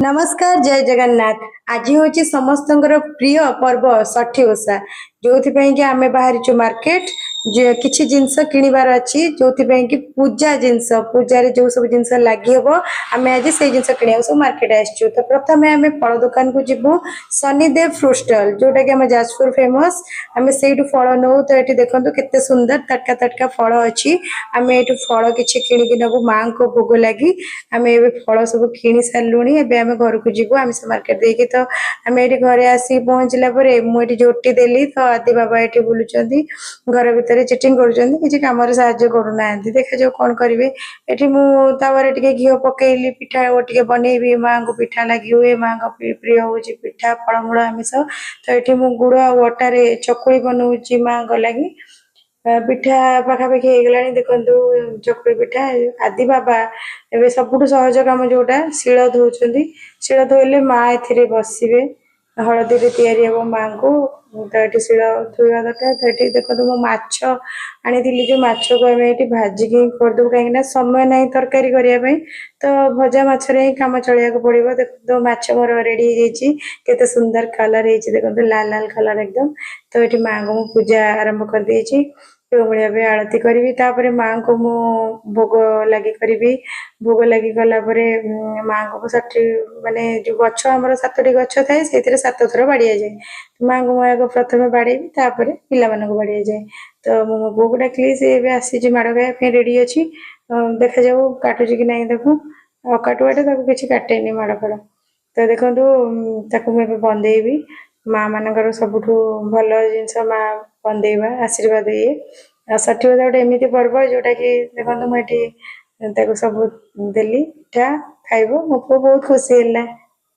नमस्कार जय जगन्नाथ। आज हूँ समस्त प्रिय पर्व षठी ओषा जो कि आम बाहरी मार्केट किसी जिनस किणवार अच्छी जो कि पूजा जिनस पूजा जो सब जिनस लगी हम आम आज से जिन कि सब मार्केट आसचु। तो प्रथम आम फल दुकान को जीवु शनिदेव फ्रूट स्टॉल जोटा कि आम जाजपुर फेमस। आम से फल नौ तो ये देखो केते सुंदर तटका तटका फल अच्छी। आम ये फल किसी किणिकी नबू माँ को भोग लगी आम ए फल सब कि सारूँ एवं घर को जीवु आमिष मार्केट देखिए। तो आम ये घरे आसी पहुँचला मुझे जोटी देली तो आदि बाबा ये बुलूं घर भितर चिटिंग कम करूना देखा जाऊ कौन करेंगे। ये मुझे टे घी पकईली पिठा टे बनईबी माँ को पिठा लगी हुए माँ को प्रिय हूँ पिठा फलमूल आमिष। तो ये गुड़ आटार चकुली बनाऊँ माँ को लगी पिठा पाखापाखि हो गला देखु चकुली पिठा आदि बाबा एवं सबुठ सहज कम जोटा शिल धोचंती शिल धोइले माँ ए बसवे हलदी तैयारी हम माँ को तो ये शिल धोवा दरकार। तो ये देखो मु माछ आनी जो माछ को आम ये भाजिक करदेबू कहीं समय ना तरकारी करने तो भजा मछरे ही कम चलिया पड़ो। देखो माछ मोर रेडी होते सुंदर कलर देखो लाल लाल कलर एकदम। तो ये माँ को पूजा आरंभ कर देछि भाई आरती करी माँ को मु भोग लगी करी भोग लगी गलापर माँ को षठी माने जो गछ आम 7टी गछ थाए से 7 थर बाड़िया जाए। माँ को मुझे प्रथम बाड़े तापर पिला बाड़िया जाए। तो मो मो को डाकिली सी आसी माड़ खाया रेडी अच्छी देखा जाऊ काटुची कि नहीं देखू अकाटुआटे किसी काटेनि माड़ फड़। तो देखो मुझे बंदेबी माँ मानकर सबुठ भल जिनस माँ बंदेवा आशीर्वाद ये षठी ओषा गोटे एमती पर्व जोटा कि देखो मुझे सब देली पिठा खाइब मो पुओ बहुत खुशी है।